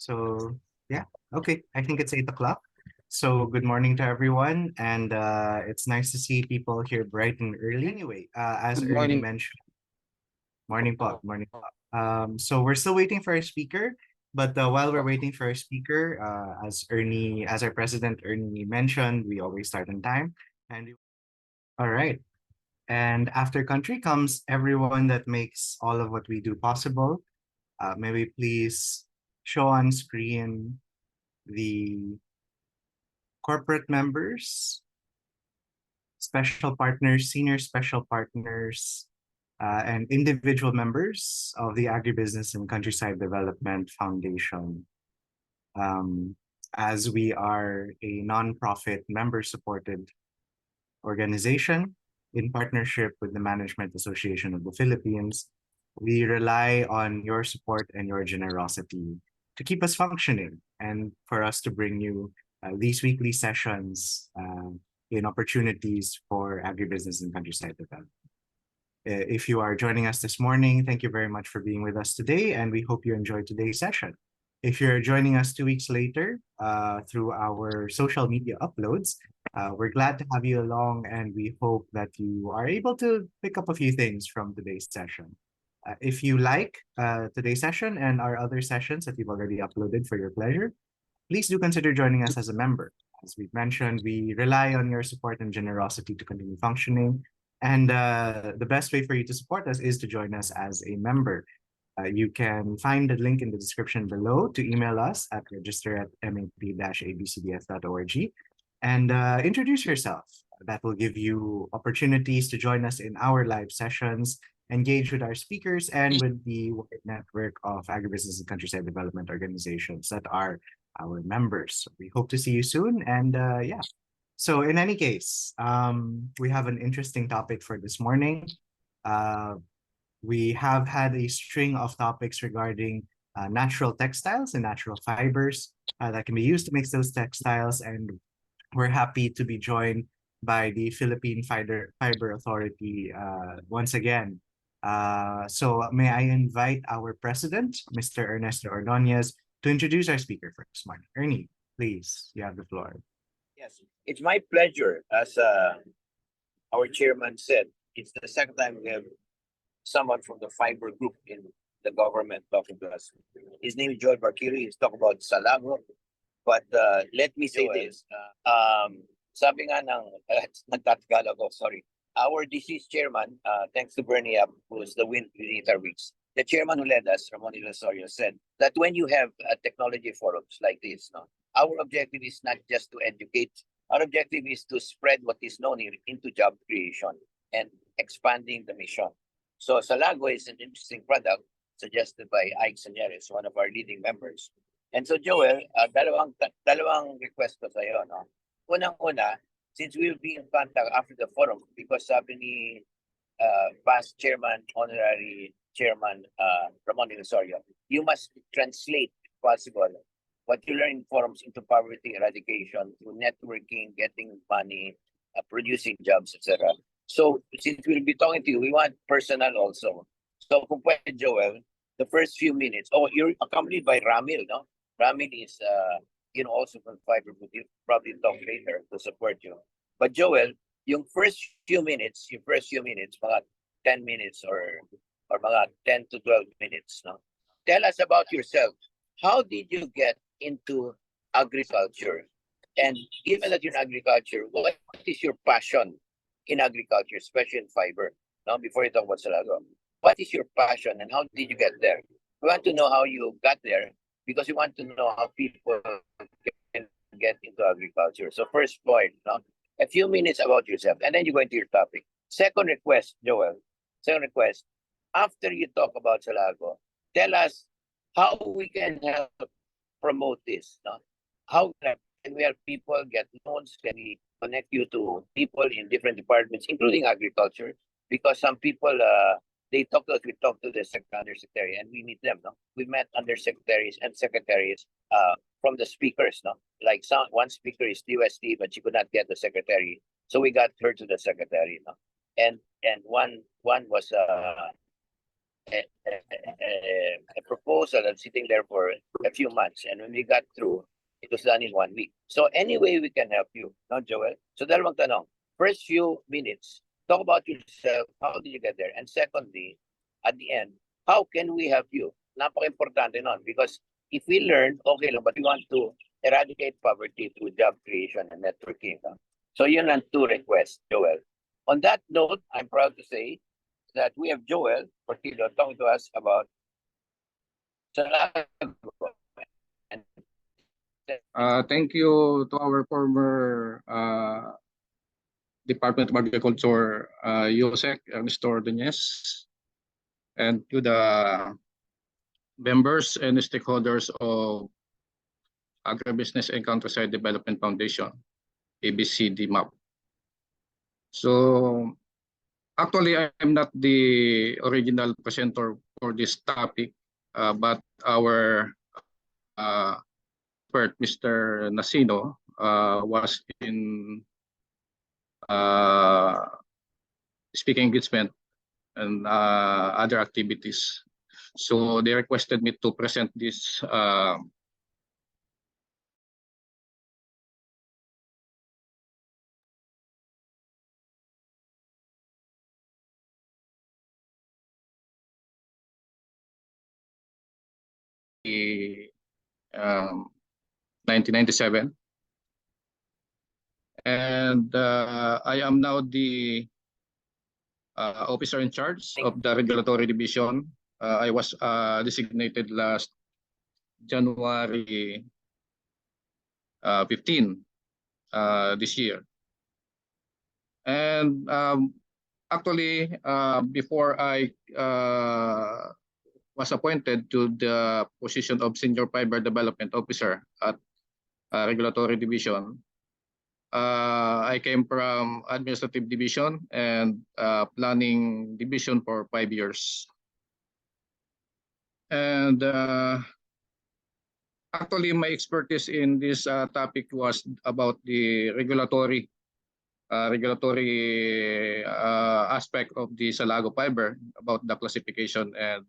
So yeah, okay. I think it's 8 o'clock. So good morning to everyone, and it's nice to see people here bright and early. Anyway, as Good Ernie morning. mentioned, morning po, morning po. So we're still waiting for a speaker, but while we're waiting for a speaker, as our president Ernie mentioned, we always start on time. All right. And after country comes everyone that makes all of what we do possible. May we please show on screen the corporate members, special partners, senior special partners, and individual members of the Agribusiness and Countryside Development Foundation. Um, as we are a nonprofit member-supported organization in partnership with the Management Association of the Philippines, we rely on your support and your generosity to keep us functioning and for us to bring you these weekly sessions in opportunities for agribusiness and countryside development. If you are joining us this morning, thank you very much for being with us today, and we hope you enjoyed today's session. If you're joining us 2 weeks later through our social media uploads, we're glad to have you along, and we hope that you are able to pick up a few things from today's session. If you like today's session and our other sessions that we've already uploaded for your pleasure, please do consider joining us as a member. As we've mentioned, we rely on your support and generosity to continue functioning. And the best way for you to support us is to join us as a member. You can find the link in the description below to email us at register@map-abcdf.org and introduce yourself. That will give you opportunities to join us in our live sessions, engage with our speakers, and with the wide network of agribusiness and countryside development organizations that are our members. We hope to see you soon. And yeah, so in any case, we have an interesting topic for this morning. Uh, we have had a string of topics regarding natural textiles and natural fibers that can be used to make those textiles. And we're happy to be joined by the Philippine Fiber Authority once again. So may I invite our president, Mr. Ernesto Ordonez, to introduce our speaker for this morning. Ernie, please, you have the floor. Yes, it's my pleasure. As our chairman said, it's the second time we have someone from the fiber group in the government talking to us. His name is Joel Barquilla. He's talking about Salago. But let me say this. Sabi nga nagtatagala ko, sorry. Our deceased chairman, thanks to Bernie Ab, who's the wind beneath our wings, the chairman who led us, Ramon Ilasorio, said that when you have technology forums like this, no, our objective is not just to educate. Our objective is to spread what is known here into job creation and expanding the mission. So Salago is an interesting product suggested by Ike Sanyeres, one of our leading members. And so Joel, dalawang request ko sa'yo. No? Unang-una, since we'll be in contact after the forum, because sabi ni past chairman, honorary chairman Ramon Ilasorio, you must translate, if possible, what you learn in forums into poverty eradication, through networking, getting money, producing jobs, etc. So since we'll be talking to you, we want personal also. So kung pwede, Joel, the first few minutes. Oh, you're accompanied by Ramil, no? Ramil is also from Fiber, but you'll probably talk later to support you. But Joel, yung first few minutes, mga 10 minutes or mga 10 to 12 minutes, no? Tell us about yourself. How did you get into agriculture? And given that you're in agriculture, what is your passion in agriculture, especially in fiber? No, before you talk about Salago, what is your passion and how did you get there? We want to know how you got there because we want to know how people can get into agriculture. So first point, no? A few minutes about yourself, and then you go into your topic. Second request, Joel. Second request, after you talk about Salago, tell us how we can help promote this. No? How can we help people get loans? Can we connect you to people in different departments, including agriculture? Because some people, they talk to us, we talk to the undersecretary, and we meet them. No? We met undersecretaries and secretaries from the speakers. No? Like one speaker is UST, but she could not get the secretary. So we got her to the secretary. No? And one was a proposal and sitting there for a few months. And when we got through, it was done in 1 week. So anyway, we can help you, no, Joel? So dalawang tanong. First few minutes, talk about yourself. How did you get there? And secondly, at the end, how can we help you? Napaka-importante nun. Because if we learn, okay lang, but we want to eradicate poverty through job creation and networking. So yun ang two requests, Joel. On that note, I'm proud to say that we have Joel Portillo talking to us about Salago. And Thank you to our former Department of Agriculture, USEC, Mr. Ordonez, and to the members and stakeholders of Agribusiness and Countryside Development Foundation, ABCD MAP. So actually, I'm not the original presenter for this topic, but our expert, Mr. Nasino, was in speaking engagement and other activities. So they requested me to present this um, 1997. And I am now the officer in charge of the regulatory division. I was designated last January 15 this year. And actually, before I was appointed to the position of Senior Fiber Development Officer at Regulatory Division, I came from Administrative Division and Planning Division for 5 years. And actually, my expertise in this topic was about the regulatory aspect of the Salago fiber, about the classification and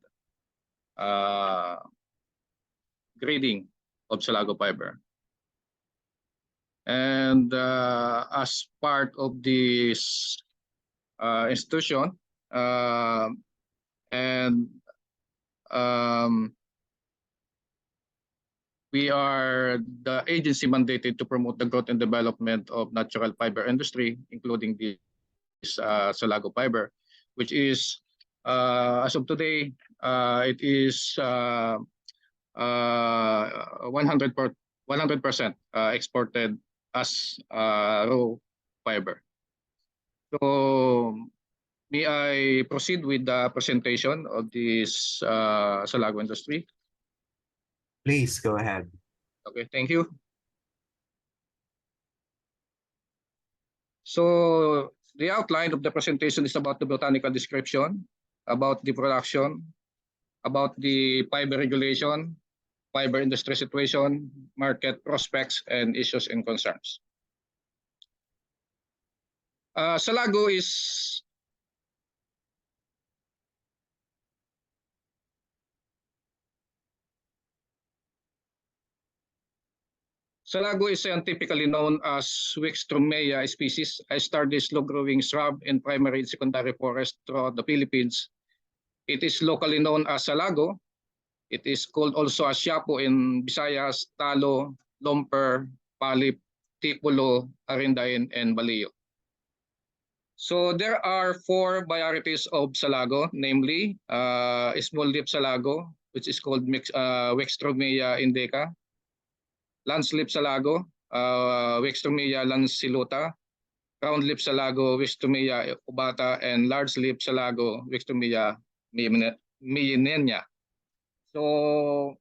grading of Salago fiber. And as part of this institution, and we are the agency mandated to promote the growth and development of natural fiber industry, including this Salago fiber, which is, as of today, it is 100% exported as raw fiber. So may I proceed with the presentation of this Salago industry? Please go ahead. Okay, thank you. So the outline of the presentation is about the botanical description, about the production, about the fiber regulation, fiber industry situation, market prospects, and issues and concerns. Salago is scientifically known as Wickstromia species, a sturdy slow-growing shrub in primary and secondary forest throughout the Philippines. It is locally known as Salago. It is called also as Siapo in Visayas, Talo, Lomper, Palip, Tipulo, Arindain, and Baleo. So there are 4 varieties of Salago, namely small leaf Salago, which is called Wickstromia indica, lance leaf Salago, Wickstromia lancillota, round leaf Salago, Wickstromia obata, and large leaf Salago, Wickstromia meininea. So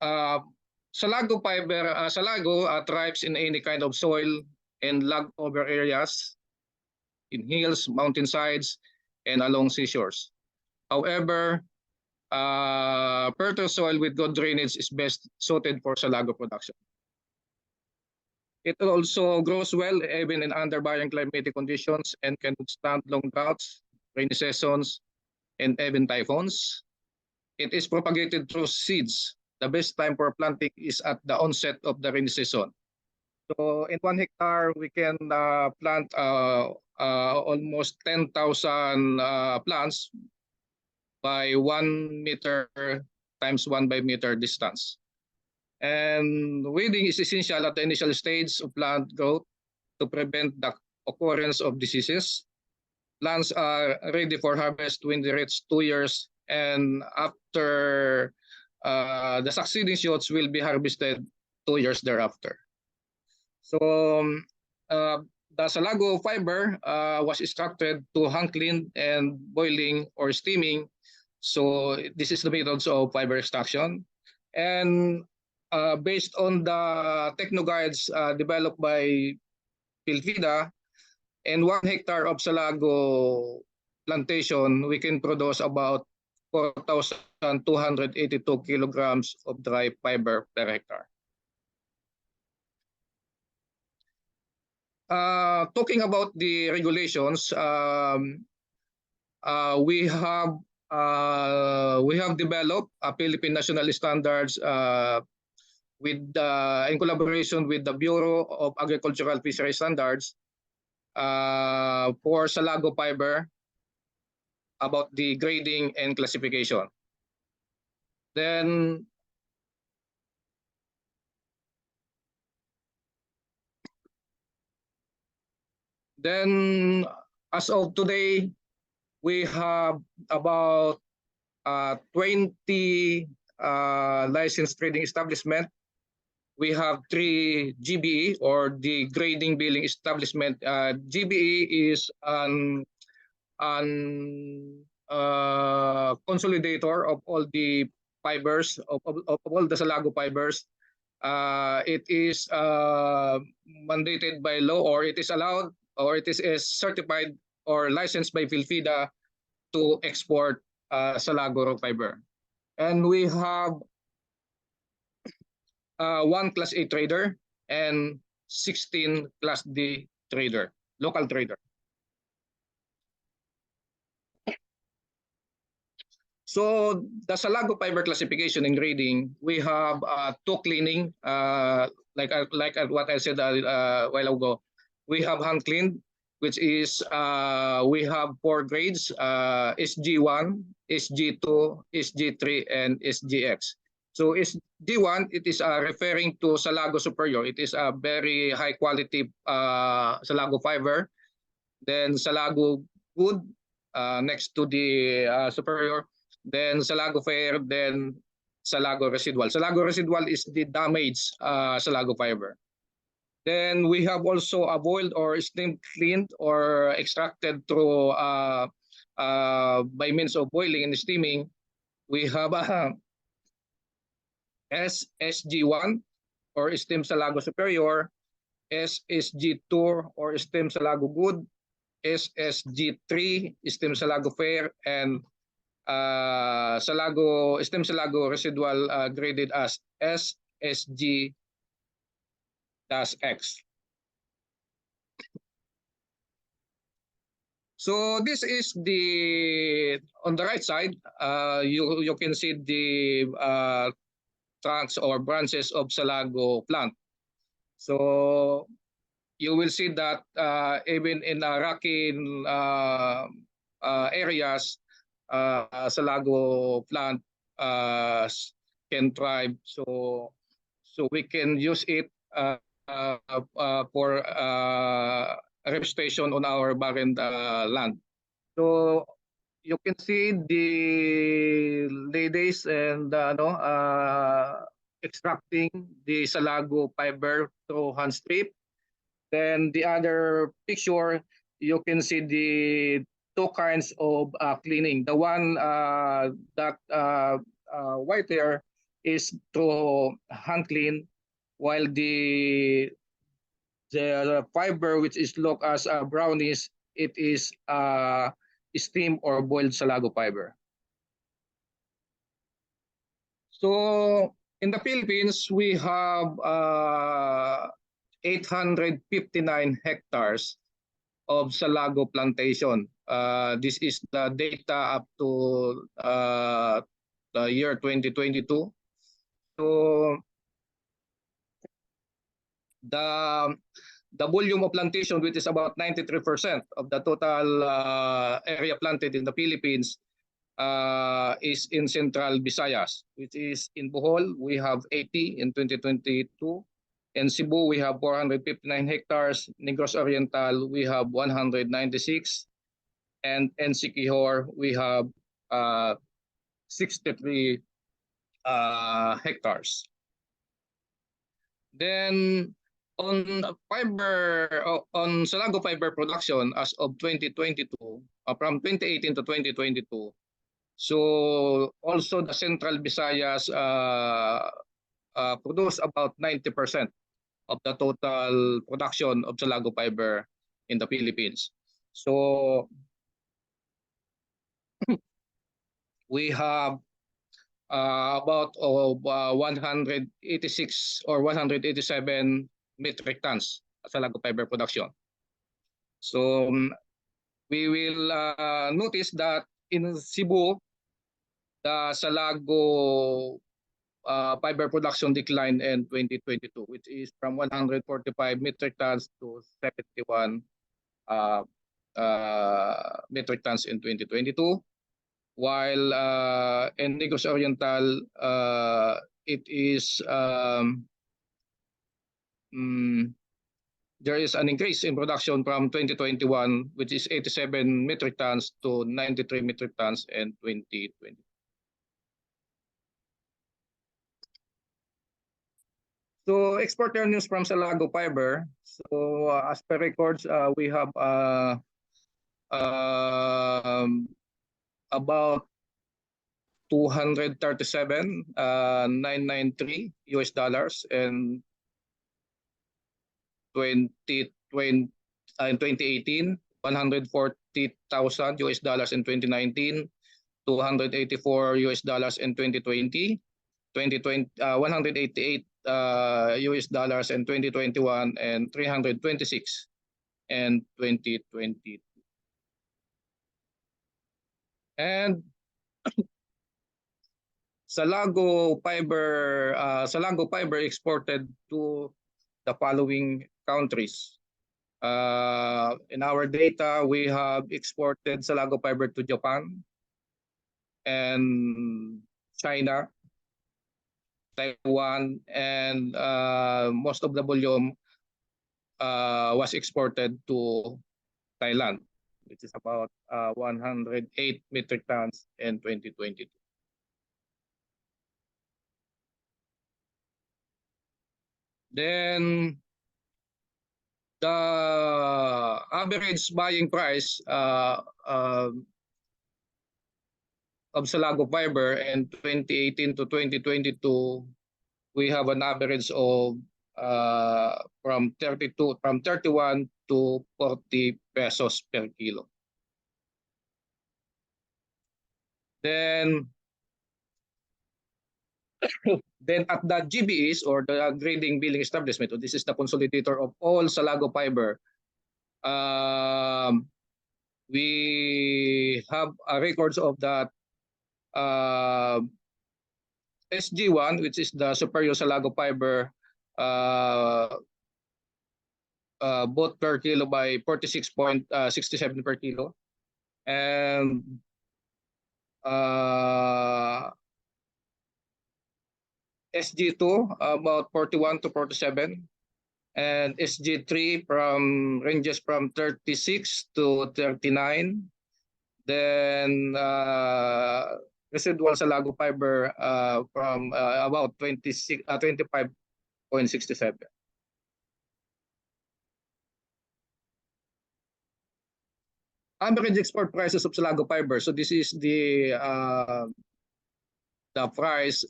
Salago fiber, Salago thrives in any kind of soil and log over areas, in hills, mountainsides, and along seashores. However, fertile soil with good drainage is best suited for Salago production. It also grows well even in under varying climatic conditions and can withstand long droughts, rainy seasons, and even typhoons. It is propagated through seeds. The best time for planting is at the onset of the rainy season. So in 1 hectare, we can plant almost 10,000 plants by 1 meter times 1 by meter distance. And weeding is essential at the initial stage of plant growth to prevent the occurrence of diseases. Plants are ready for harvest when they reach 2 years, and after the succeeding shoots will be harvested 2 years thereafter. So the Salago fiber was extracted to hand clean and boiling or steaming. So this is the methods of fiber extraction. And based on the techno guides developed by Pilfida, in 1 hectare of Salago plantation, we can produce about 4,282 kilograms of dry fiber per hectare. Talking about the regulations, we have developed a Philippine national standards in collaboration with the Bureau of Agricultural Fishery Standards for Salago fiber about the grading and classification. Then as of today, we have about 20 licensed trading establishment. We have 3 GBE or the grading billing establishment. GBE is an consolidator of all the fibers of all the Salago fibers. It is mandated by law, or it is allowed, or it is certified or licensed by Pilfida to export Salago fiber. And we have 1 Class A trader and 16 Class D trader, local trader. So the Salago fiber classification and grading, we have 2 cleaning, like what I said a while ago. We have hand cleaned, which is we have 4 grades: SG1, SG2, SG3, and SGX. So SG1, it is referring to Salago Superior. It is a very high quality Salago fiber. Then Salago Good, next to the Superior. Then Salago Fair, then Salago Residual. Salago Residual is the damaged Salago fiber. Then we have also a boiled or steam cleaned or extracted through by means of boiling and steaming. We have SSG1 or Steam Salago Superior, SSG2 or Steam Salago Good, SSG3 Steam Salago Fair, and Steam Salago Residual graded as SSG-X. So this is on the right side, you can see the trunks or branches of Salago plant. So you will see that even in rocky areas, Salago plant can thrive. So we can use it for reforestation on our barren land. So you can see the ladies and extracting the Salago fiber through hand strip. Then the other picture, you can see the 2 kinds of cleaning. The one that white there is through hand clean, while the fiber which is look as brownish, it is steam or boiled Salago fiber. So in the Philippines, we have 859 hectares of Salago plantation. This is the data up to the year 2022. So the volume of plantation, which is about 93% of the total area planted in the Philippines, is in Central Visayas, which is in Bohol, we have 80 in 2022. In Cebu, we have 459 hectares. Negros Oriental, we have 196. And in Siquijor, we have 63 hectares. Then on Salago fiber production as of 2022, from 2018 to 2022, so also the Central Visayas produce about 90% of the total production of Salago fiber in the Philippines. So we have about 186 or 187 metric tons Salago fiber production. So we will notice that in Cebu, the Salago fiber production declined in 2022, which is from 145 metric tons to 71 metric tons in 2022. While in Negros Oriental, it is there is an increase in production from 2021, which is 87 metric tons to 93 metric tons in 2020. So export revenues from Salago fiber. So as per records, we have about 237,993 US dollars in 2020 in 2018, 140,000 US dollars in 2019, 284 US dollars in 2020, 188 US dollars in 2021, and 326 in 2020. And Salago fiber exported to the following countries. In our data, we have exported Salago fiber to Japan and China, Taiwan, and most of the volume was exported to Thailand, which is about 108 metric tons in 2022. Then the average buying price of Salago fiber in 2018 to 2022, we have an average of from 31 to 40 pesos per kilo. Then at the GBEs, or the grading billing establishment, this is the consolidator of all Salago fiber, we have records of that SG1, which is the superior Salago fiber, bought per kilo by 46.67 per kilo, and SG2 about 41 to 47, and SG3 ranges from 36 to 39. Then residual Salago fiber from about 25.67. Average export prices of Salago fiber. So this is the price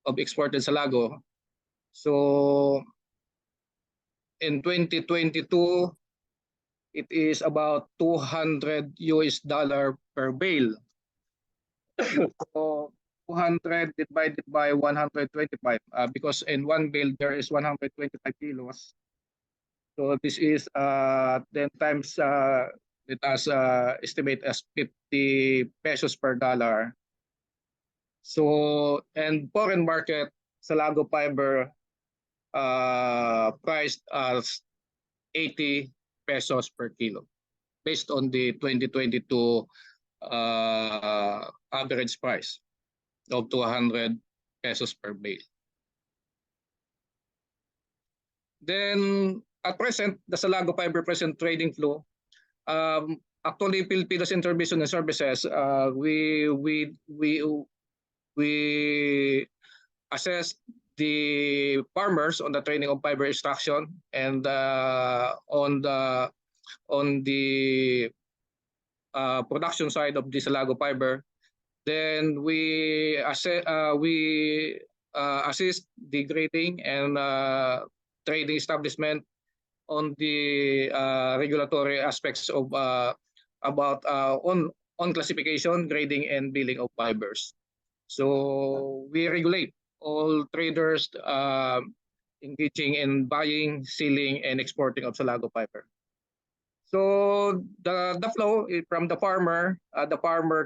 of exported Salago. So in 2022, it is about $200 per bale. So 200 divided by 125, because in one bale there is 125 kilos. So this is 10 times let us estimate as 50 pesos per dollar. So and foreign market Salago fiber priced as 80 pesos per kilo based on the 2022 average price of 200 pesos per bale. Then at present, the Salago fiber present trading flow, actually Filipinos Intervention and Services, we assess the farmers on the training of fiber extraction and on the production side of the Salago fiber. Then we assist the grading and trading establishment on the regulatory aspects of about on classification, grading, and billing of fibers. So we regulate all traders engaging in buying, selling, and exporting of Salago fiber. So the flow from the farmer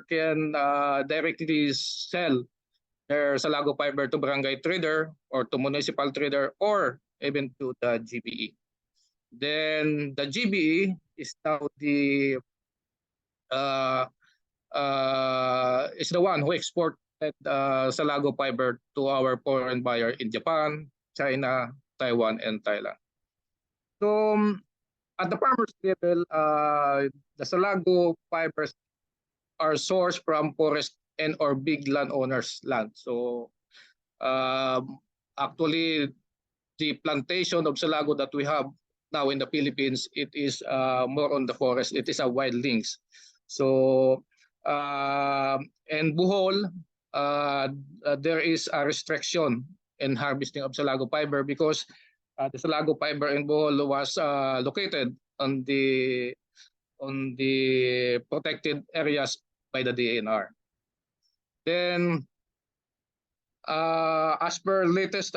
can directly sell their Salago fiber to barangay trader or to municipal trader or even to the GBE. Then the GBE is now is the one who exported Salago fiber to our foreign buyer in Japan, China, Taiwan, and Thailand. So at the farmers level, the Salago fibers are sourced from forest and or big landowners' land. So actually, the plantation of Salago that we have now in the Philippines, it is more on the forest. It is a wild links. So and Bohol, there is a restriction in harvesting of Salago fiber because the Salago fiber in Bohol was located on the protected areas by the DNR. Then, as per latest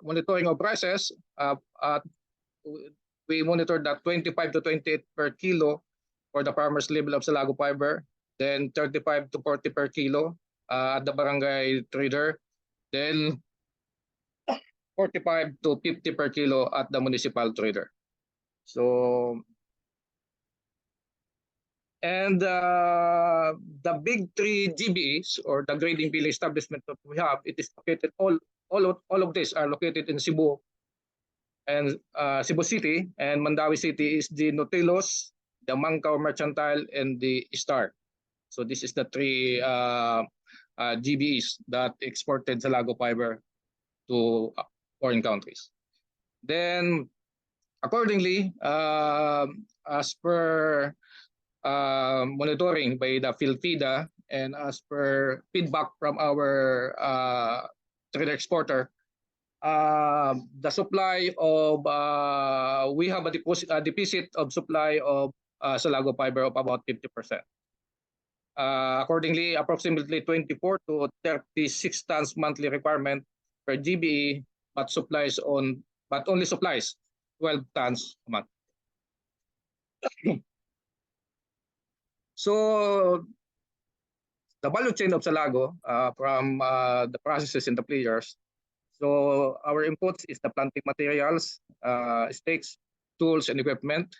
monitoring of prices, we monitored that 25 to 28 per kilo for the farmers level of Salago fiber, then 35 to 40 per kilo at the barangay trader, then 45 to 50 per kilo at the municipal trader. So, and the big three GBEs or the grading billing establishment that we have, it is located all of these are located in Cebu and Cebu City, and Mandawi City is the Nautilus, the Mangkaw Mercantile, and the Star. So this is the three GBEs that exported Salago fiber to foreign countries. Then, accordingly, as per monitoring by the PhilFida and as per feedback from our trader exporter, the supply of we have a deficit of supply of Salago fiber of about 50%. Accordingly, approximately 24 to 36 tons monthly requirement per GBE, but only supplies 12 tons a month. So the value chain of Salago from the processes and the players. So our inputs is the planting materials, stakes, tools, and equipment.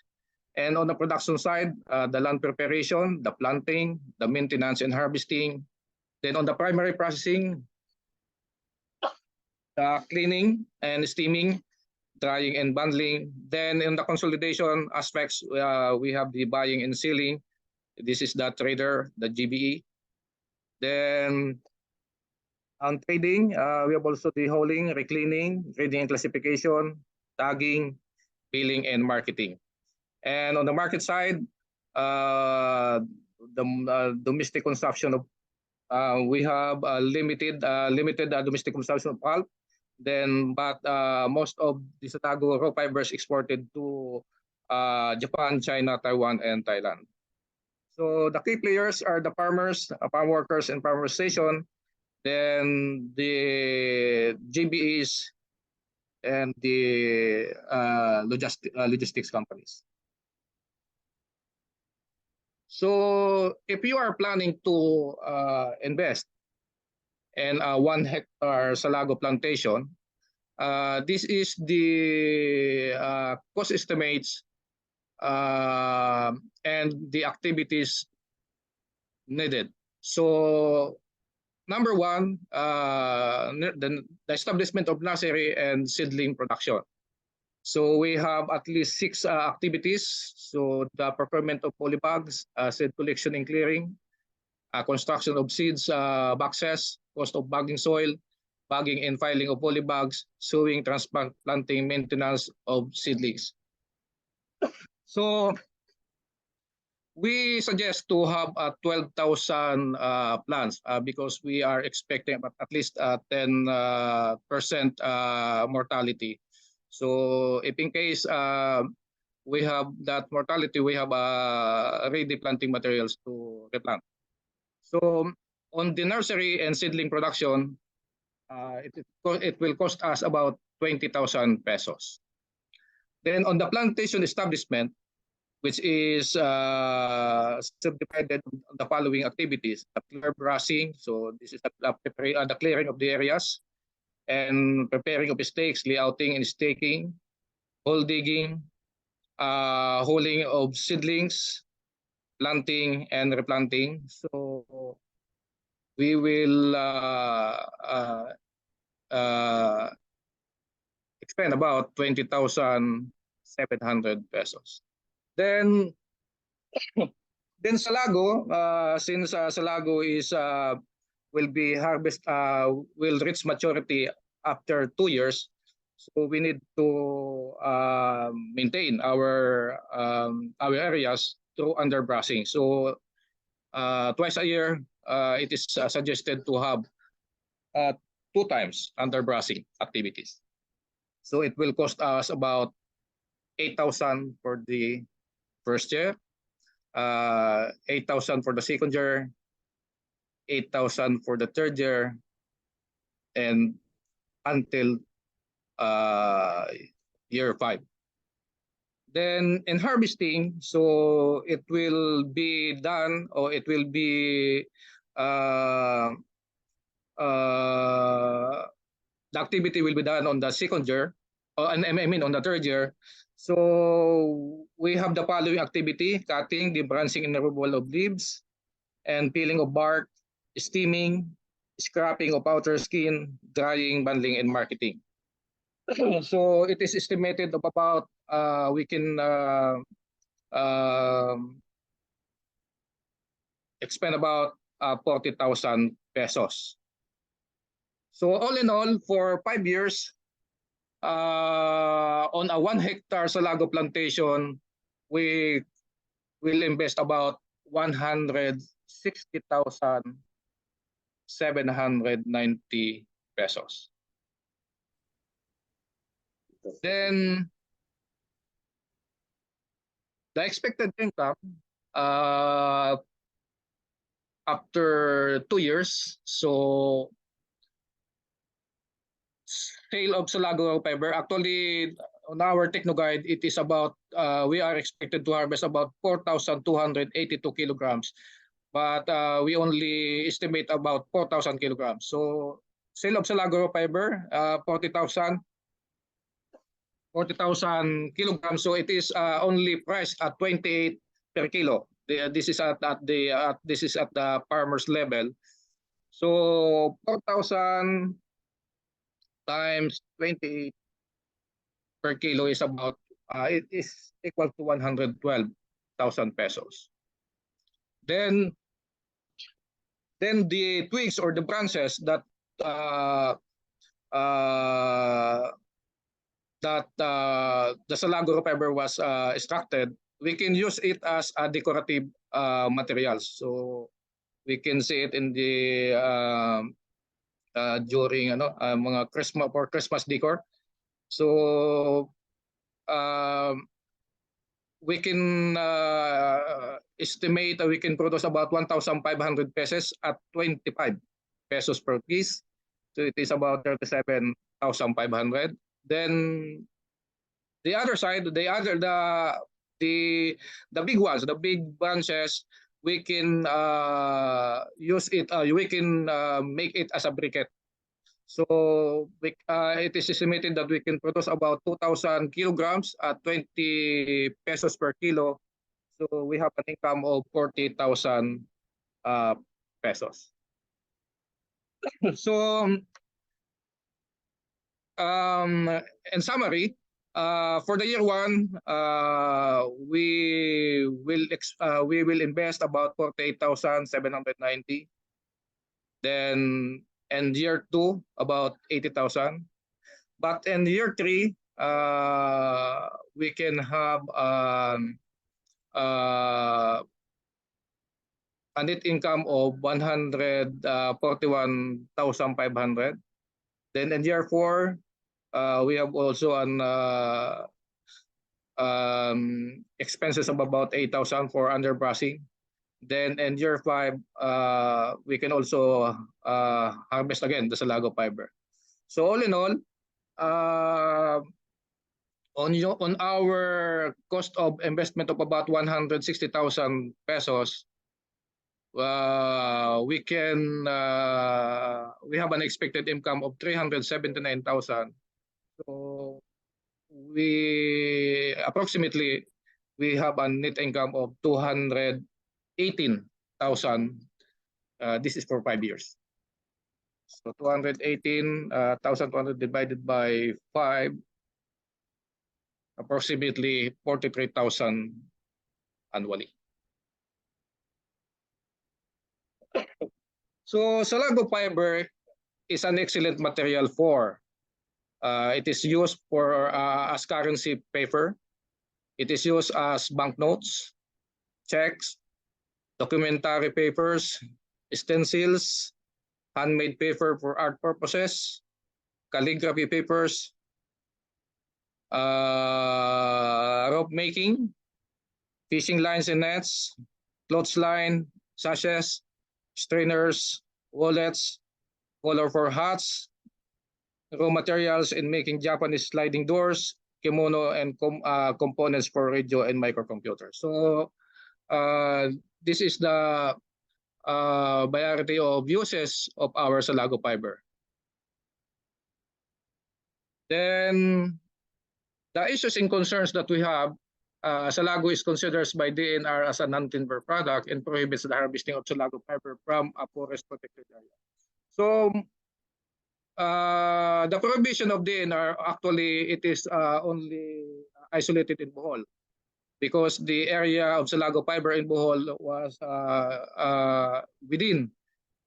And on the production side, the land preparation, the planting, the maintenance and harvesting. Then on the primary processing, the cleaning and steaming, drying and bundling. Then in the consolidation aspects, we have the buying and selling. This is the trader, the GBE. Then on trading, we have also the hauling, recleaning, grading and classification, tagging, billing, and marketing. And on the market side, the domestic consumption of we have limited domestic consumption of pulp. Then, but most of the Salago raw fibers exported to Japan, China, Taiwan, and Thailand. So the key players are the farmers, farm workers, and farmer station. Then the GBEs, and the logistics companies. So if you are planning to invest in a 1 hectare Salago plantation, this is the cost estimates and the activities needed. So number one, the establishment of nursery and seedling production. So we have at least 6 activities. So the procurement of polybags, seed collection and clearing, construction of seeds boxes, cost of bagging soil, bagging and filing of polybags, sowing, transplanting, maintenance of seedlings. So we suggest to have 12,000 plants because we are expecting at least 10% mortality. So if in case we have that mortality, we have ready planting materials to replant. So on the nursery and seedling production, it will cost us about 20,000 pesos. Then on the plantation establishment, which is subdivided on the following activities: the clear brushing, so this is the clearing of the areas, and preparing of stakes, layouting and staking, hole digging, holing of seedlings, planting and replanting. So we will expend about 20,700 pesos. Then Salago, since Salago is will be will reach maturity after 2 years, so we need to maintain our areas through underbrushing. So twice a year, it is suggested to have 2 times underbrushing activities. So it will cost us about 8,000 for the first year, 8,000 for the second year, 8,000 for the third year, and until year 5. Then in harvesting, so it will be done, or it will be the activity will be done on the second year, I mean on the third year. So we have the following activity: cutting, debranching and removal of leaves, and peeling of bark, steaming, scrapping of outer skin, drying, bundling, and marketing. So it is estimated of about we can expend about 40,000 pesos. So all in all, for 5 years, on a 1 hectare Salago plantation, we will invest about 160,790 pesos. Then the expected income after 2 years, so sale of Salago fiber, actually on our techno guide, it is about we are expected to harvest about 4,282 kilograms, but we only estimate about 4,000 kilograms. So sale of Salago fiber, 40,000 kilograms. So it is only priced at 28 per kilo. This is at the farmer's level. So 4,000 times 28 per kilo is about it is equal to 112,000 pesos. Then the twigs or the branches that the Salago fiber was extracted, we can use it as a decorative materials. So we can see it in the during mga Christmas or Christmas decor. So we can estimate we can produce about 1,500 pesos at 25 pesos per piece. So it is about 37,500. Then the other side, the big ones, the big branches, we can use it. We can make it as a briquette. So it is estimated that we can produce about 2,000 kilograms at 20 pesos per kilo. So we have an income of 40,000 pesos. So in summary, for the year one, we will invest about 48,790. Then in year two, about 80,000. But in year three, we can have a net income of 141,500. Then in year four, we have also an expenses of about 8,000 for underbrushing. Then in year five, we can also harvest again the Salago fiber. So all in all, on our cost of investment of about 160,000 pesos, we have an expected income of 379,000. So we have a net income of 218,000. This is for 5 years. So 218,200 divided by 5, approximately 43,000 annually. So Salago fiber is an excellent material for. It is used for as currency paper. It is used as banknotes, checks, documentary papers, stencils, handmade paper for art purposes, calligraphy papers, rope making, fishing lines and nets, clothesline, sachets, strainers, wallets, color for hats, raw materials in making Japanese sliding doors, kimono, and components for radio and microcomputers. So this is the variety of uses of our Salago fiber. Then the issues and concerns that we have, Salago is considered by DNR as a non-timber product and prohibits the harvesting of Salago fiber from a forest protected area. So the prohibition of DNR, actually, it is only isolated in Bohol, because the area of Salago fiber in Bohol was within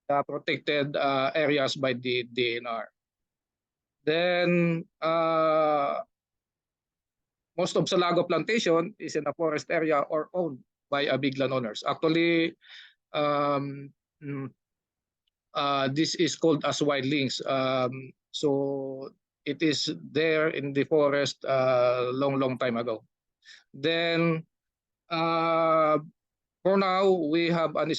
the protected areas by the DNR. Then most of Salago plantation is in a forest area or owned by a big landowners. Actually, this is called as wildlings. So it is there in the forest long time ago. Then for now, we have an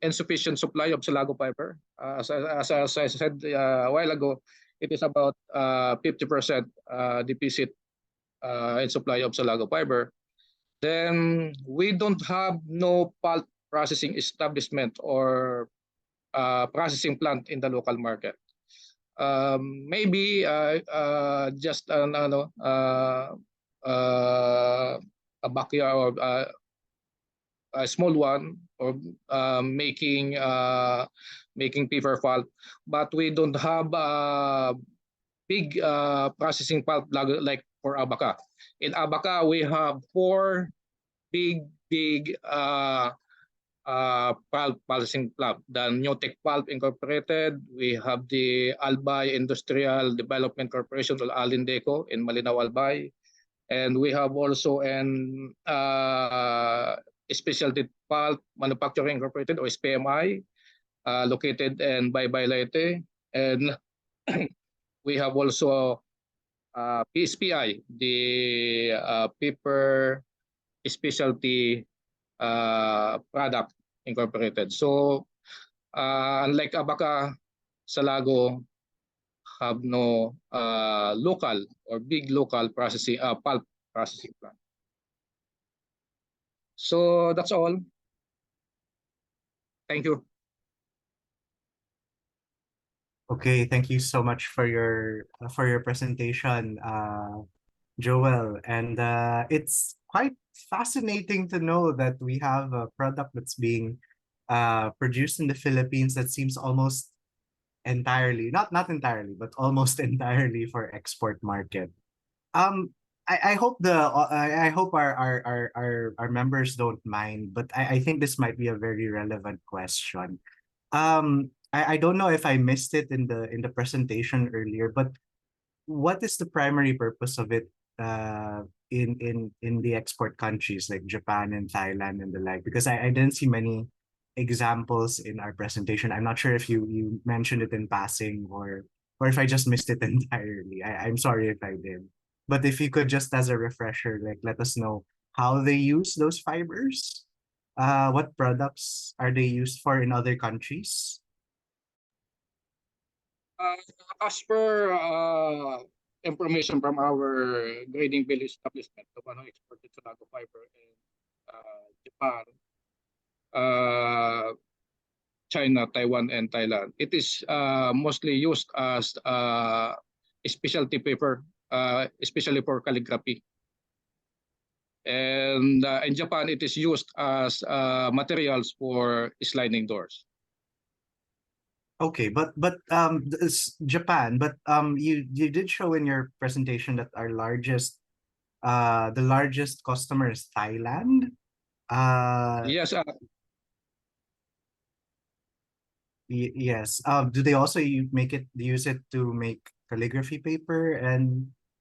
insufficient supply of Salago fiber. As I said a while ago, it is about 50% deficit in supply of Salago fiber. Then we don't have no pulp processing establishment or processing plant in the local market. Maybe just a Barquilla or a small one, or making paper pulp, but we don't have big processing pulp like for Abaca. In Abaca, we have 4 big pulp processing plant. The Newtek Pulp Incorporated, we have the Albay Industrial Development Corporation, or Alindeco, in Malinaw, Albay, and we have also an Specialty Pulp Manufacturing Incorporated, or SPMI, located in Baybay, Leyte, and we have also PSPI, the Paper Specialty Product Incorporated. So unlike Abaca, Salago have no local or big local processing pulp processing plant. So that's all. Thank you. Okay, thank you so much for your presentation, Joel. And it's quite fascinating to know that we have a product that's being produced in the Philippines that seems almost entirely, not entirely, but almost entirely for export market. I hope I hope our members don't mind, but I think this might be a very relevant question. I don't know if I missed it in the presentation earlier, but what is the primary purpose of it in the export countries like Japan and Thailand and the like? Because I didn't see many examples in our presentation. I'm not sure if you mentioned it in passing or if I just missed it entirely. I'm sorry if I did. But if you could just as a refresher, like let us know how they use those fibers, what products are they used for in other countries? As per information from our grading bill establishment, the one who exported Salago fiber in Japan, China, Taiwan, and Thailand, it is mostly used as a specialty paper, especially for calligraphy. And in Japan, it is used as materials for sliding doors. Okay, but Japan, but you did show in your presentation that our the largest customer is Thailand. Yes, Yes. Do they also use it to make calligraphy paper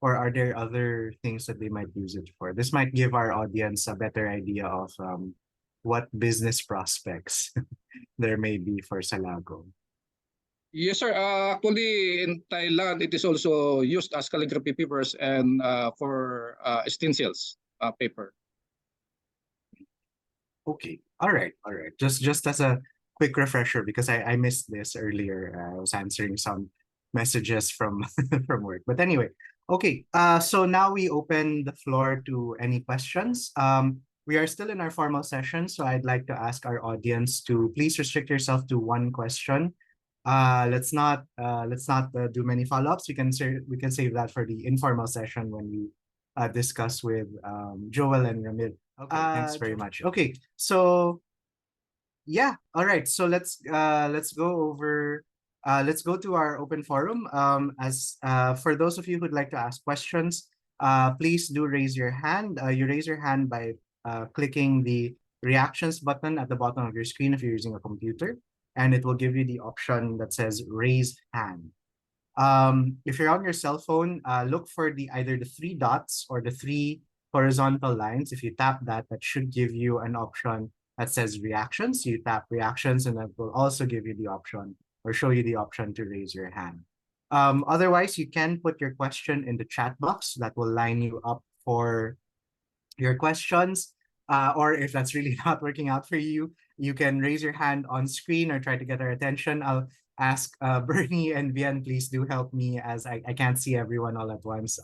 or are there other things that they might use it for? This might give our audience a better idea of what business prospects there may be for Salago. yes, sir. Actually, in Thailand, it is also used as calligraphy papers and for stencils paper. Okay. All right. All right. Just as a quick refresher, because I missed this earlier. I was answering some messages from from work. But anyway, okay. So now we open the floor to any questions. We are still in our formal session, so I'd like to ask our audience to please restrict yourself to one question. Let's not do many follow-ups. We can save that for the informal session when we discuss with Joel and Ramil. Okay, thanks very much. Okay, so yeah, all right. So let's go to our open forum. As for those of you who'd like to ask questions, please do raise your hand. You raise your hand by clicking the reactions button at the bottom of your screen if you're using a computer, and it will give you the option that says raise hand. If you're on your cell phone, look for either the three dots or the three horizontal lines. If you tap that, that should give you an option that says reactions. You tap reactions and that will also give you the option or show you the option to raise your hand. Otherwise, you can put your question in the chat box that will line you up for your questions. Or if that's really not working out for you, you can raise your hand on screen or try to get our attention. I'll ask Bernie and Vian, please do help me as I can't see everyone all at once.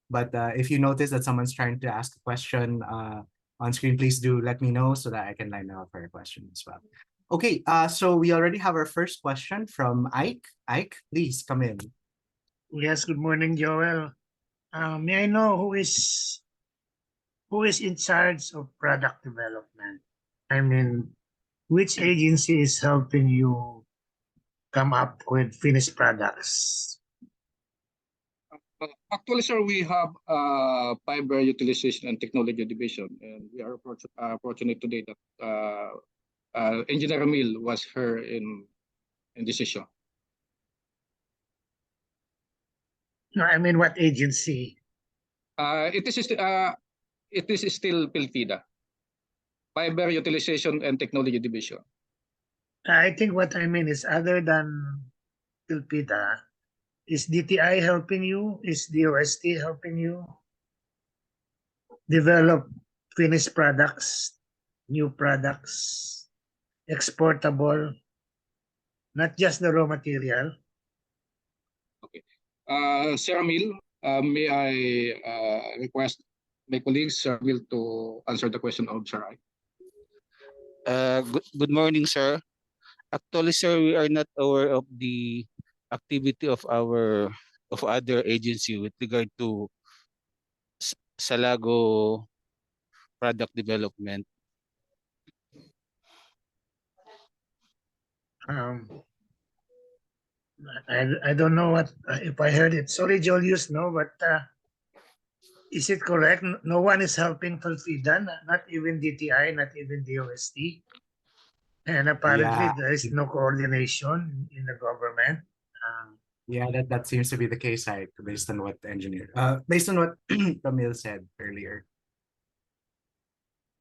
But if you notice that someone's trying to ask a question on screen, please do let me know so that I can line up for your question as well. Okay, so we already have our first question from Ike. Ike, please come in. Yes, good morning, Joel. May I know who is in charge of product development? I mean, which agency is helping you come up with finished products? Actually, sir, we have fiber utilization and technology division, and we are fortunate today that Engineer Ramil was here in this issue. No, I mean, what agency? It is still PILTIDA, Fiber Utilization and Technology Division. I think what I mean is other than Pilpita, is DTI helping you? Is DOST helping you develop finished products, new products, exportable, not just the raw material? Okay. Sir Emil, may I request my colleagues, Sir Emil, to answer the question of Sir I. Good morning, sir. Actually, sir, we are not aware of the activity of other agency with regard to Salago product development. Um, I don't know what if I heard it. Sorry, Julius, no, but is it correct? No one is helping Tulfida, not even DTI, not even DOST. And apparently Yeah, there is no coordination in the government. yeah, that seems to be the case, I based on what based on what Camille said earlier.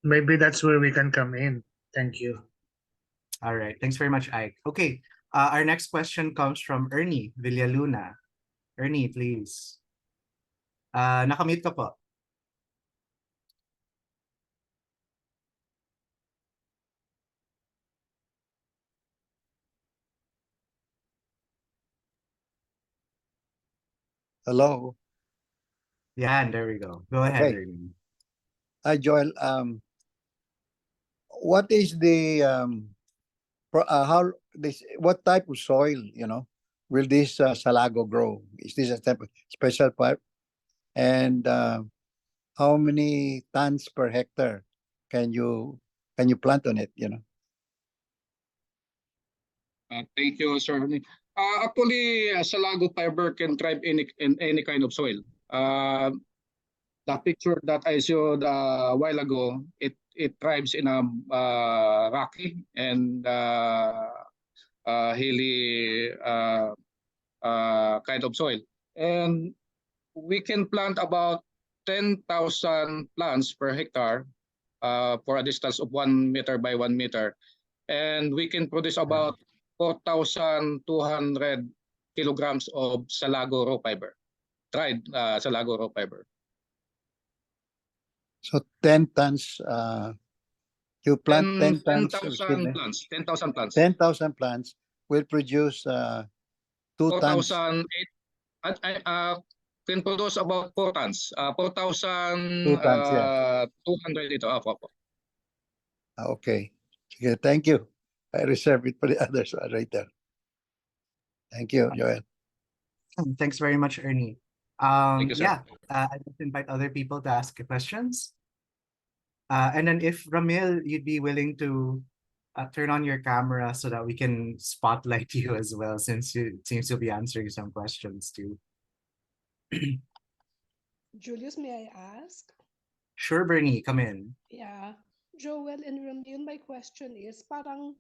Maybe that's where we can come in. Thank you. All right, thanks very much, Ike. Okay, our next question comes from Ernie Villaluna. Ernie, please. Nakamute ka po. Hello. Yeah, and there we go. Go ahead, Okay. Ernie. Hi, Joel. What is the what type of soil, will this Salago grow? Is this a type of special pipe? And how many tons per hectare can you plant on it, Thank you, Sir Ernie. Actually, Salago fiber can thrive in any kind of soil. The picture that I showed a while ago, it thrives in a rocky and hilly kind of soil. And we can plant about 10,000 plants per hectare for a distance of 1 meter by 1 meter. And we can produce about 4,200 kilograms of Salago raw fiber, dried Salago raw fiber. So 10 tons, you plant 10 tons, 10,000 plants. 10,000 plants. 10,000 plants will produce 2 tons. 4,008 can produce about 4 tons. 4,200 2 tons, yeah. ito. Okay. Sige, thank you. I reserve it for the others right there. Thank you, Joel. Thanks very much, Ernie. Thank you, sir. Yeah, I'd like to invite other people to ask questions. And then if Ramil, you'd be willing to turn on your camera so that we can spotlight you as well, since it seems you'll be answering some questions too. Julius, may I ask? Sure, Bernie, come in. Yeah. Joel and Ramil, my question is, parang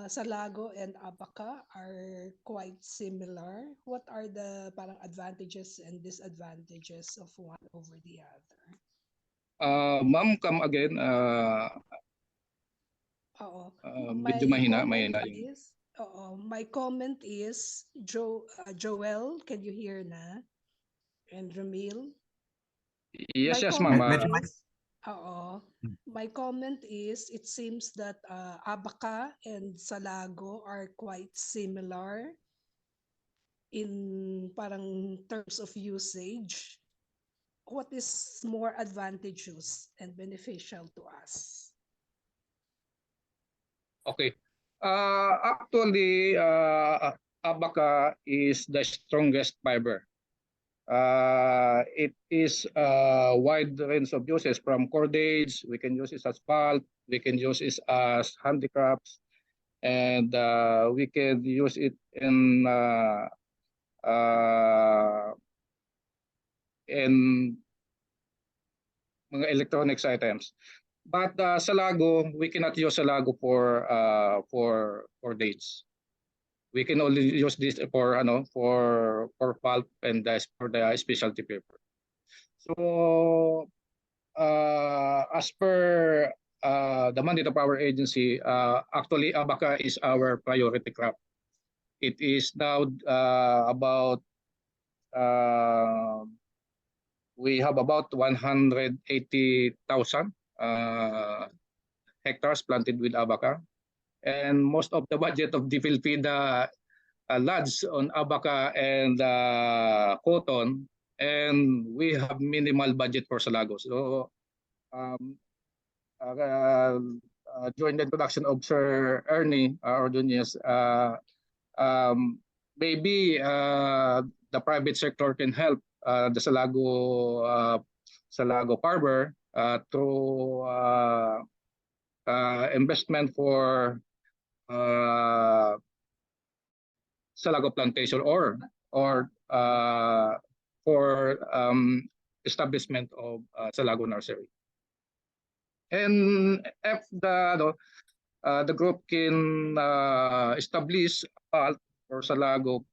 Salago and Abaca are quite similar. What are the parang advantages and disadvantages of one over the other? Ma'am, come again. Oo. Medyo mahina comment yung... is, my comment is, Joel, can you hear na? And Ramil? Yes, My yes, ma'am. comment is, my comment is, it seems that Abaca and Salago are quite similar in parang terms of usage. What is more advantageous and beneficial to us? Okay. Actually, Abaca is the strongest fiber. It is a wide range of uses from cordage. We can use it as pulp. We can use it as handicrafts, and we can use it in mga electronics items. But Salago, we cannot use Salago for dates. We can only use this for pulp and for the specialty paper. So as per the mandate of our agency, actually Abaca is our priority crop. It is now about we have about 180,000 hectares planted with Abaca, and most of the budget of the Philippine lads on abaca and cotton, and we have minimal budget for Salago. So um, during the introduction of Sir Ernie Ordonez, maybe the private sector can help the Salago farmer through investment for Salago plantation or for establishment of Salago nursery. And if the group can establish pulp or Salago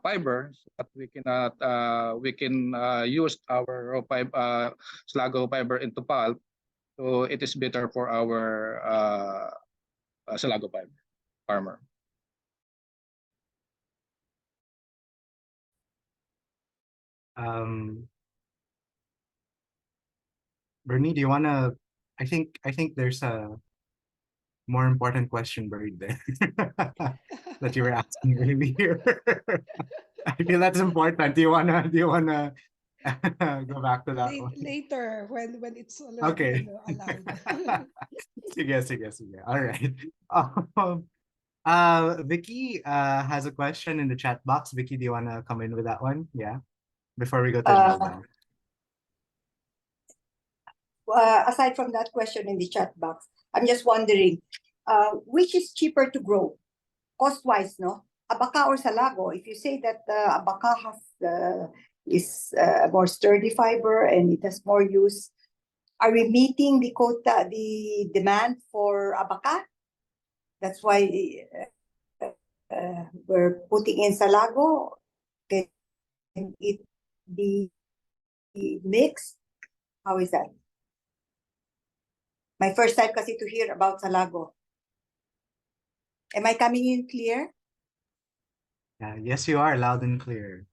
fiber, so that we can use our Salago fiber into pulp, so it is better for our Salago fiber farmer. Bernie, do you wanna? I think there's a more important question buried there that you were asking earlier. I feel that's important. Do you wanna go back to that one? Later, when it's Okay. already allowed. Sige. All right. Vicky has a question in the chat box. Vicky, do you wanna come in with that one? Yeah. Before we go to Imelda. Aside from that question in the chat box, I'm just wondering, which is cheaper to grow, cost-wise, no? Abaca or Salago? If you say that abaca is more sturdy fiber and it has more use, are we meeting the demand for abaca? That's why we're putting in Salago. Can it be mixed? How is that? My first time kasi to hear about Salago. Am I coming in clear? Yeah, yes, you are loud and clear.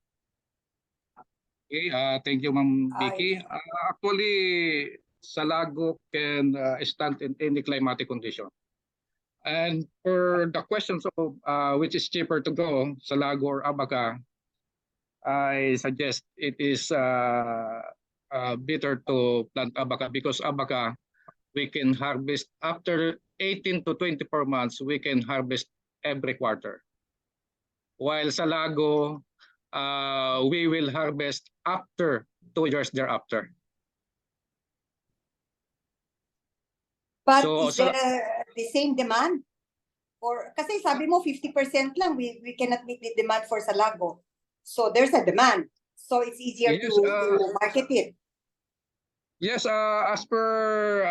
Okay, thank you, Ma'am Vicky. Actually, Salago can stand in any climatic condition. And for the questions of which is cheaper to grow, Salago or abaca, I suggest it is better to plant abaca, because abaca we can harvest after 18 to 24 months. We can harvest every quarter. While Salago, we will harvest after 2 years thereafter. But So, is there the same demand? Or kasi sabi mo 50% lang, we cannot meet the demand for Salago. So there's a demand. So it's easier yes, to market it. Yes, as per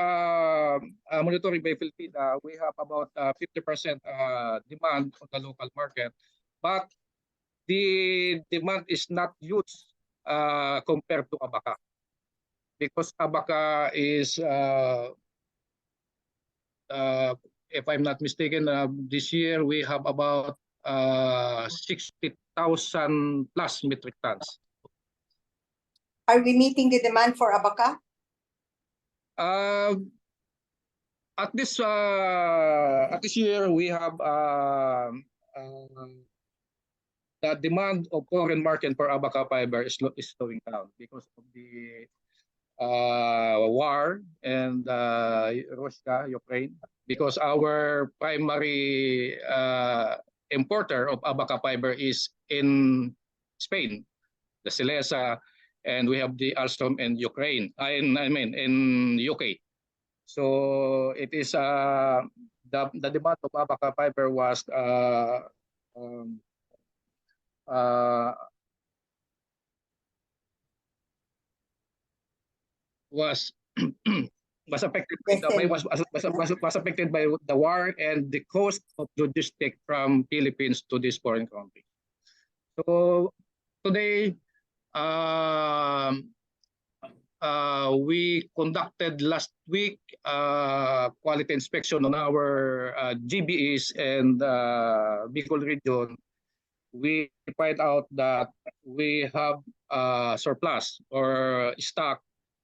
monitoring by Philippine, we have about 50% demand on the local market, but the demand is not huge compared to abaca, because abaca is, if I'm not mistaken, this year we have about 60,000 plus metric tons. Are we meeting the demand for abaca? At this year, we have the demand of foreign market for abaca fiber is slowing down because of the war and Russia, Ukraine. Because our primary importer of abaca fiber is in Spain, the Silesa, and we have the Alstom in Ukraine. In UK. So it is the demand of abaca fiber was was affected by was affected by the war and the cost of logistics from Philippines to this foreign country. So today, we conducted last week quality inspection on our GBEs and Bicol region. We find out that we have surplus or stock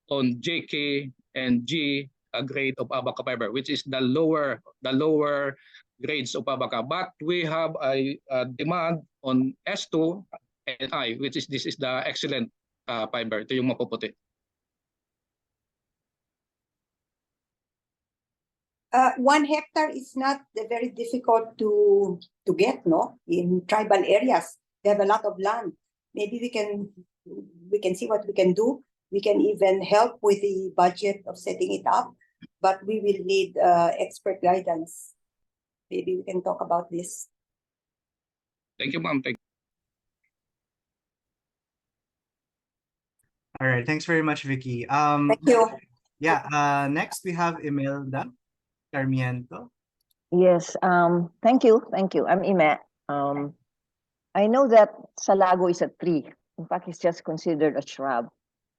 on JK and G, a grade of abaca fiber, which is the lower grades of abaca, but we have a demand on S2 and I, which is this is the excellent fiber. Ito yung mapuputi. 1 hectare is not very difficult to get, no? In tribal areas, they have a lot of land. Maybe we can see what we can do. We can even help with the budget of setting it up, but we will need expert guidance. Maybe we can talk about this. Thank you, ma'am. Thank you. All right, thanks very much, Vicky. Thank you. Yeah, next we have Imelda Sarmiento. Yes, thank you. I'm Ime. I know that Salago is a tree. In fact, it's just considered a shrub.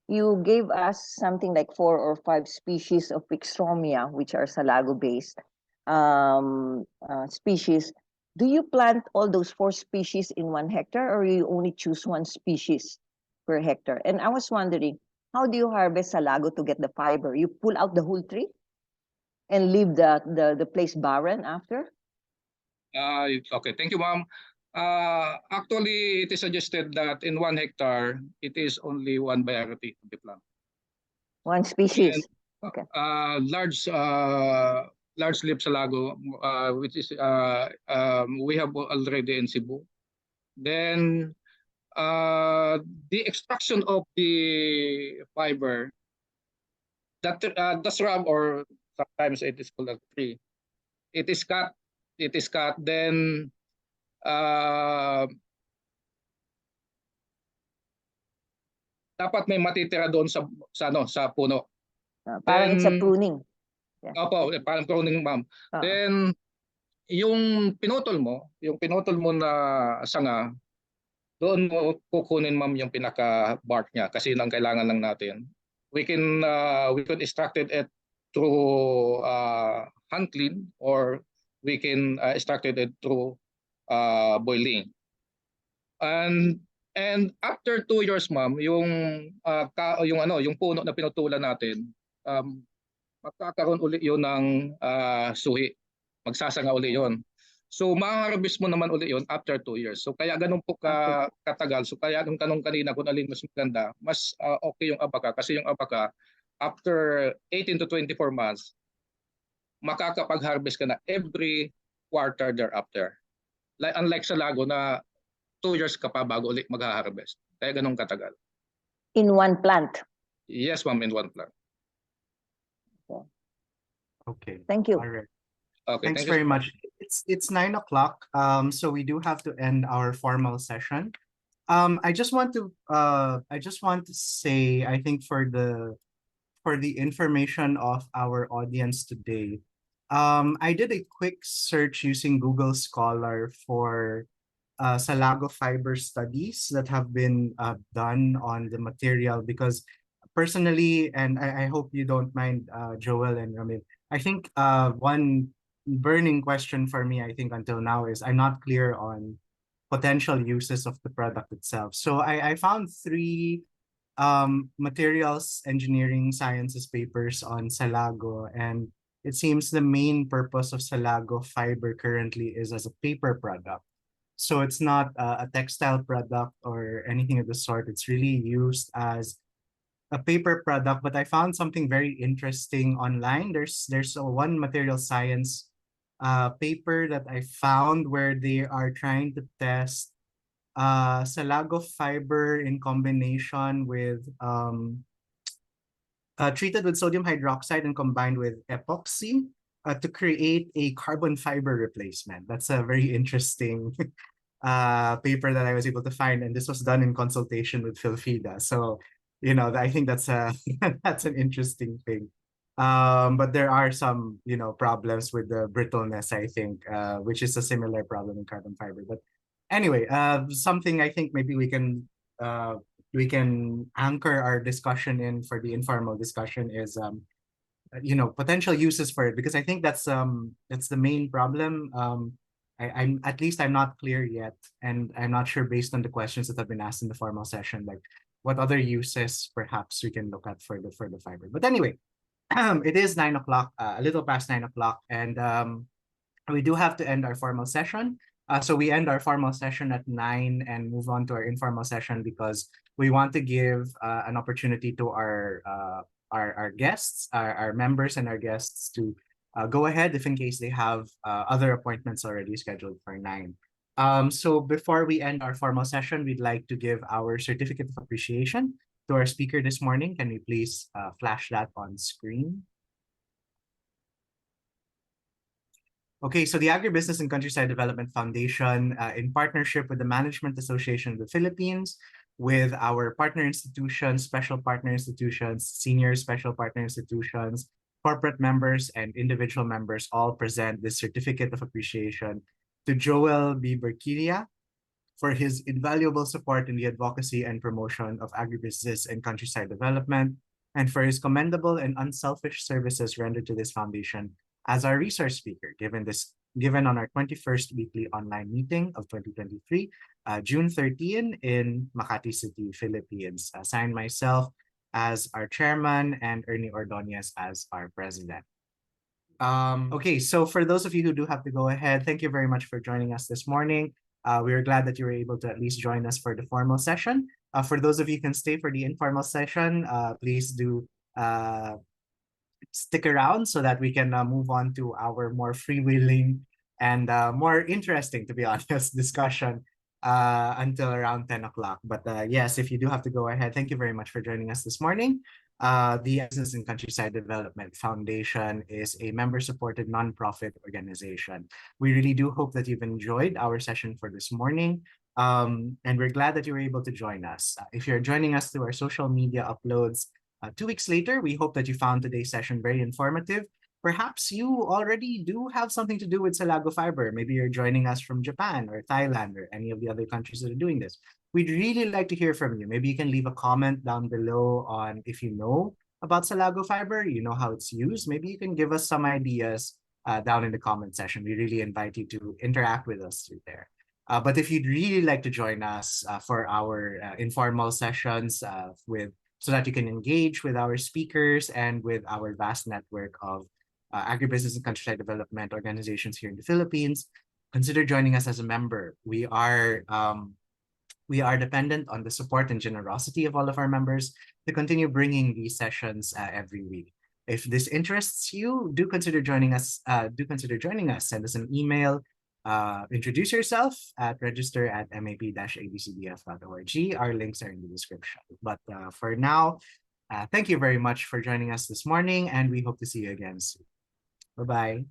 You gave us something like 4 or 5 species of Pixromia, which are Salago-based species. Do you plant all those 4 species in 1 hectare, or you only choose 1 species per hectare? And I was wondering, how do you harvest Salago to get the fiber? You pull out the whole tree and leave the place barren after? Okay, thank you, ma'am. Actually, it is suggested that in 1 hectare, it is only 1 variety to be planted. 1 species. Okay. Large leaf Salago, which is we have already in Cebu. Then the extraction of the fiber, that the shrub, or sometimes it is called a tree, it is cut. Then dapat may matitira doon sa puno. Parang it's a pruning. Yeah. Opo, parang pruning, ma'am. Then yung pinutol mo na sanga, doon mo kukunin, ma'am, yung pinaka bark niya kasi yun ang kailangan lang natin. We could extract it through hand clean, or we can extract it through boiling. And after 2 years, ma'am, yung puno na pinutulan natin, magkakaroon uli yun ng suhi. Magsasanga uli yun. So ma-harvest mo naman uli yun after 2 years. So kaya ganun po katagal. So kaya nung tanong kanina kung alin mas maganda, mas okay yung abaca, kasi yung abaca after 18 to 24 months, makakapag-harvest ka na every quarter thereafter. Unlike sa Lago na 2 years ka pa bago ulit mag-harvest. Kaya ganun katagal. In 1 plant? Yes, ma'am, in 1 plant. Okay. Thank you. All right. Okay, Thanks very much. It's 9 o'clock. So we do have to end our formal session. I just want to say, I think for the information of our audience today, I did a quick search using Google Scholar for Salago fiber studies that have been done on the material, because personally, and I hope you don't mind, Joel and Ramil, I think one burning question for me, I think until now, is I'm not clear on potential uses of the product itself. So I found 3 materials engineering sciences papers on Salago, and it seems the main purpose of Salago fiber currently is as a paper product. So it's not a textile product or anything of the sort. It's really used as a paper product. But I found something very interesting online. There's one material science paper that I found where they are trying to test Salago fiber in combination with treated with sodium hydroxide and combined with epoxy to create a carbon fiber replacement. That's a very interesting paper that I was able to find, and this was done in consultation with Philfida. So, I think that's that's an interesting thing. But there are some, problems with the brittleness, I think, which is a similar problem in carbon fiber. But anyway, something I think maybe we can anchor our discussion in for the informal discussion is potential uses for it, because I think that's the main problem. I'm at least I'm not clear yet, and I'm not sure based on the questions that have been asked in the formal session, like what other uses perhaps we can look at for the fiber. But anyway, it is 9 o'clock, a little past 9 o'clock, and we do have to end our formal session. So we end our formal session at 9 and move on to our informal session because we want to give an opportunity to our guests, our members and our guests to go ahead if in case they have other appointments already scheduled for 9. So before we end our formal session, we'd like to give our certificate of appreciation to our speaker this morning. Can we please flash that on screen? Okay, so the Agribusiness and Countryside Development Foundation, in partnership with the Management Association of the Philippines, with our partner institutions, special partner institutions, senior special partner institutions, corporate members, and individual members all present this certificate of appreciation to Joel B. Barquilla for his invaluable support in the advocacy and promotion of agribusiness and countryside development, and for his commendable and unselfish services rendered to this foundation as our resource speaker, given on our 21st weekly online meeting of 2023, June 13 in Makati City, Philippines. Signed myself as our chairman and Ernie Ordonez as our president. Okay, so for those of you who do have to go ahead, thank you very much for joining us this morning. We are glad that you were able to at least join us for the formal session. For those of you who can stay for the informal session, please do stick around so that we can move on to our more freewheeling and more interesting, to be honest, discussion until around 10 o'clock. But yes, if you do have to go ahead, thank you very much for joining us this morning. The Business and Countryside Development Foundation is a member-supported nonprofit organization. We really do hope that you've enjoyed our session for this morning. And we're glad that you were able to join us. If you're joining us through our social media uploads, 2 weeks later, we hope that you found today's session very informative. Perhaps you already do have something to do with Salago Fiber. Maybe you're joining us from Japan or Thailand or any of the other countries that are doing this. We'd really like to hear from you. Maybe you can leave a comment down below on if you know about Salago Fiber, you know how it's used. Maybe you can give us some ideas down in the comment section. We really invite you to interact with us through there. But if you'd really like to join us for our informal sessions so that you can engage with our speakers and with our vast network of agribusiness and countryside development organizations here in the Philippines, consider joining us as a member. We are dependent on the support and generosity of all of our members to continue bringing these sessions every week. If this interests you, do consider joining us. Send us an email. Introduce yourself at register@map-abcdf.org. Our links are in the description. But for now, thank you very much for joining us this morning, and we hope to see you again soon. Bye-bye.